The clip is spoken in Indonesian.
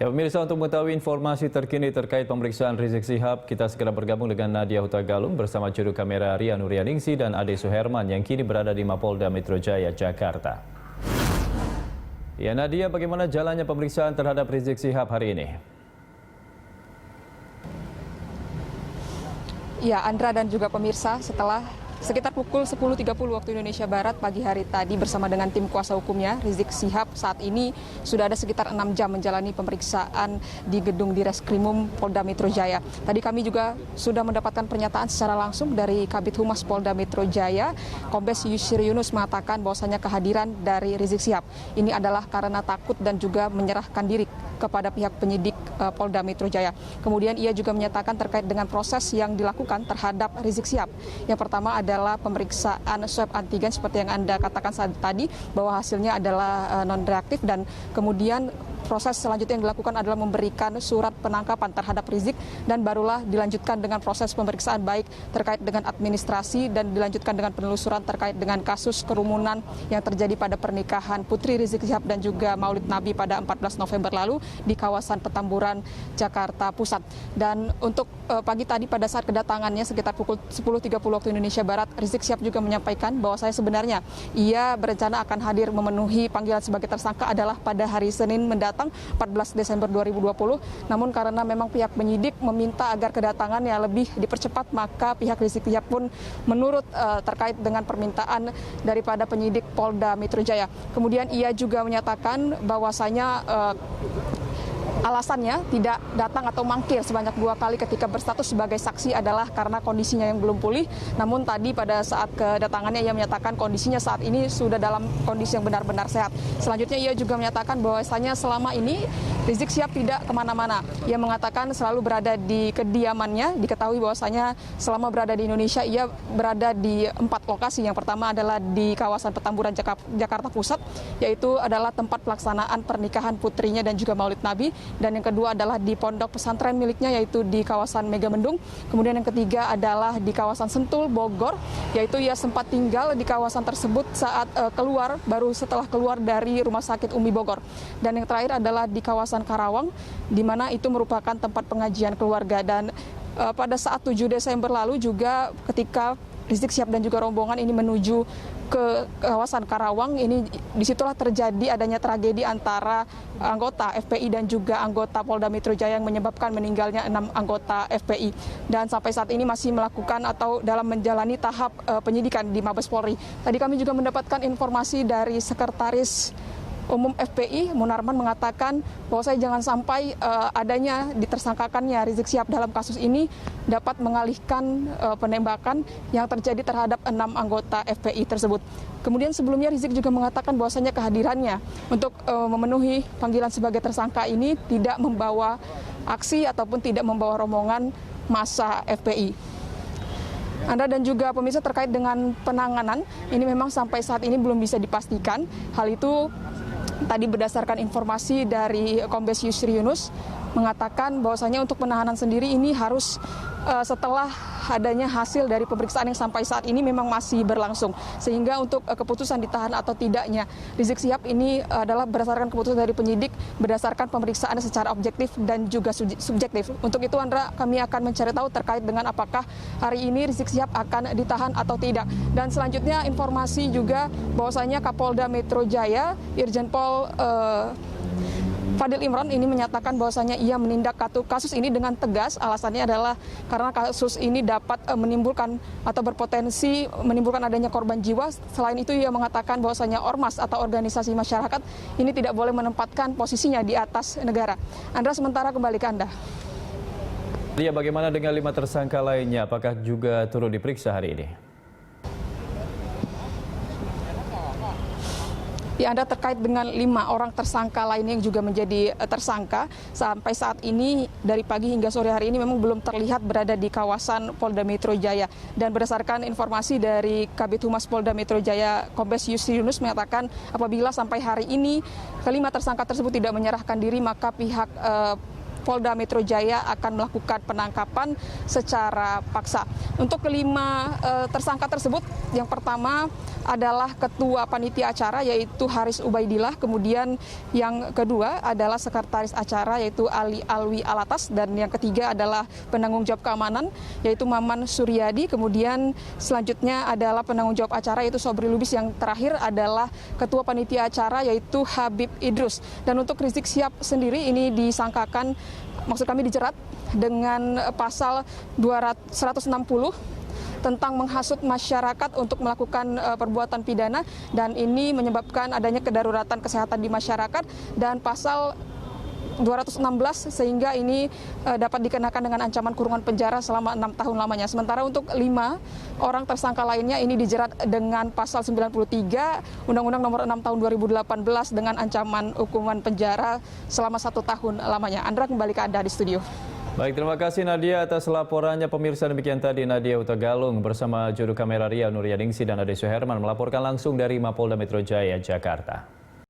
Ya pemirsa, untuk mengetahui informasi terkini terkait pemeriksaan Rizik Syihab, kita segera bergabung dengan Nadia Hutagalung bersama juru kamera Ria Nuryaningsi dan Ade Suherman yang kini berada di Mapolda Metro Jaya, Jakarta. Ya Nadia, bagaimana jalannya pemeriksaan terhadap Rizik Syihab hari ini? Ya, Andra dan juga pemirsa, setelah sekitar pukul 10.30 waktu Indonesia Barat pagi hari tadi bersama dengan tim kuasa hukumnya, Rizik Syihab saat ini sudah ada sekitar 6 jam menjalani pemeriksaan di gedung Direskrimum Polda Metro Jaya. Tadi kami juga sudah mendapatkan pernyataan secara langsung dari Kabid Humas Polda Metro Jaya, Kombes Yusri Yunus mengatakan bahwasanya kehadiran dari Rizik Syihab ini adalah karena takut dan juga menyerahkan diri kepada pihak penyidik Polda Metro Jaya. Kemudian ia juga menyatakan terkait dengan proses yang dilakukan terhadap Rizik Syihab. Yang pertama adalah pemeriksaan swab antigen seperti yang Anda katakan tadi, bahwa hasilnya adalah non-reaktif, dan kemudian proses selanjutnya yang dilakukan adalah memberikan surat penangkapan terhadap Rizik, dan barulah dilanjutkan dengan proses pemeriksaan baik terkait dengan administrasi dan dilanjutkan dengan penelusuran terkait dengan kasus kerumunan yang terjadi pada pernikahan Putri Rizik Syihab dan juga Maulid Nabi pada 14 November lalu di kawasan Petamburan, Jakarta Pusat. Dan untuk pagi tadi pada saat kedatangannya sekitar pukul 10.30 waktu Indonesia Barat, Rizik Syihab juga menyampaikan bahwa saya sebenarnya ia berencana akan hadir memenuhi panggilan sebagai tersangka adalah pada hari Senin mendatang 14 Desember 2020. Namun karena memang pihak penyidik meminta agar kedatangannya lebih dipercepat, maka pihak Rizik Syihab pun menurut terkait dengan permintaan daripada penyidik Polda Metro Jaya. Kemudian ia juga menyatakan bahwasanya alasannya tidak datang atau mangkir sebanyak 2 kali ketika berstatus sebagai saksi adalah karena kondisinya yang belum pulih. Namun tadi pada saat kedatangannya ia menyatakan kondisinya saat ini sudah dalam kondisi yang benar-benar sehat. Selanjutnya ia juga menyatakan bahwasanya selama ini Rizik Syihab tidak kemana-mana. Ia mengatakan selalu berada di kediamannya. Diketahui bahwasanya selama berada di Indonesia ia berada di 4 lokasi. Yang pertama adalah di kawasan Petamburan, Jakarta Pusat, yaitu adalah tempat pelaksanaan pernikahan putrinya dan juga Maulid Nabi. Dan yang kedua adalah di pondok pesantren miliknya, yaitu di kawasan Megamendung. Kemudian yang ketiga adalah di kawasan Sentul, Bogor, yaitu ia sempat tinggal di kawasan tersebut saat baru setelah keluar dari Rumah Sakit Umi Bogor. Dan yang terakhir adalah di kawasan Karawang, di mana itu merupakan tempat pengajian keluarga. Dan pada saat 7 Desember lalu juga ketika Rizik Syihab dan juga rombongan ini menuju ke kawasan Karawang, ini disitulah terjadi adanya tragedi antara anggota FPI dan juga anggota Polda Metro Jaya yang menyebabkan meninggalnya 6 anggota FPI. Dan sampai saat ini masih melakukan atau dalam menjalani tahap penyidikan di Mabes Polri. Tadi kami juga mendapatkan informasi dari Sekretaris Umum FPI, Munarman, mengatakan bahwa saya jangan sampai adanya ditersangkakannya Rizik Syihab dalam kasus ini dapat mengalihkan penembakan yang terjadi terhadap 6 anggota FPI tersebut. Kemudian sebelumnya Rizik juga mengatakan bahwasanya kehadirannya untuk memenuhi panggilan sebagai tersangka ini tidak membawa aksi ataupun tidak membawa rombongan massa FPI. Anda dan juga pemirsa, terkait dengan penanganan ini memang sampai saat ini belum bisa dipastikan. Hal itu tadi berdasarkan informasi dari Kombes Yusri Yunus mengatakan bahwasanya untuk penahanan sendiri ini harus setelah adanya hasil dari pemeriksaan yang sampai saat ini memang masih berlangsung. Sehingga untuk keputusan ditahan atau tidaknya Rizik Syihab ini adalah berdasarkan keputusan dari penyidik, berdasarkan pemeriksaan secara objektif dan juga subjektif. Untuk itu Andra, kami akan mencari tahu terkait dengan apakah hari ini Rizik Syihab akan ditahan atau tidak. Dan selanjutnya informasi juga bahwasanya Kapolda Metro Jaya, Irjen Pol Fadil Imron ini menyatakan bahwasanya ia menindak kasus ini dengan tegas. Alasannya adalah karena kasus ini dapat menimbulkan atau berpotensi menimbulkan adanya korban jiwa. Selain itu ia mengatakan bahwasanya ormas atau organisasi masyarakat ini tidak boleh menempatkan posisinya di atas negara. Andra, sementara kembali ke Anda. Dia bagaimana dengan 5 tersangka lainnya? Apakah juga turut diperiksa hari ini? Ya, Anda, terkait dengan 5 orang tersangka lainnya yang juga menjadi tersangka, sampai saat ini dari pagi hingga sore hari ini memang belum terlihat berada di kawasan Polda Metro Jaya. Dan berdasarkan informasi dari Kabid Humas Polda Metro Jaya, Kombes Yusri Yunus mengatakan apabila sampai hari ini kelima tersangka tersebut tidak menyerahkan diri, maka pihak Polda Metro Jaya akan melakukan penangkapan secara paksa. Untuk kelima tersangka tersebut, yang pertama adalah Ketua Panitia Acara yaitu Haris Ubaidillah, kemudian yang kedua adalah Sekretaris Acara yaitu Ali Alwi Alatas, dan yang ketiga adalah penanggung jawab keamanan yaitu Maman Suryadi, kemudian selanjutnya adalah penanggung jawab acara yaitu Sobri Lubis, yang terakhir adalah Ketua Panitia Acara yaitu Habib Idrus. Dan untuk Rizik Syihab sendiri ini disangkakan, maksud kami dijerat dengan pasal 160 tentang menghasut masyarakat untuk melakukan perbuatan pidana, dan ini menyebabkan adanya kedaruratan kesehatan di masyarakat, dan pasal 216 sehingga ini dapat dikenakan dengan ancaman kurungan penjara selama 6 tahun lamanya. Sementara untuk 5 orang tersangka lainnya ini dijerat dengan pasal 93 Undang-Undang Nomor 6 Tahun 2018 dengan ancaman hukuman penjara selama 1 tahun lamanya. Andra, kembali ke Anda di studio. Baik, terima kasih Nadia atas laporannya. Pemirsa, demikian tadi Nadia Hutagalung bersama juru kamera Ria Nuryaningsih dan Ade Suherman melaporkan langsung dari Mapolda Metro Jaya, Jakarta.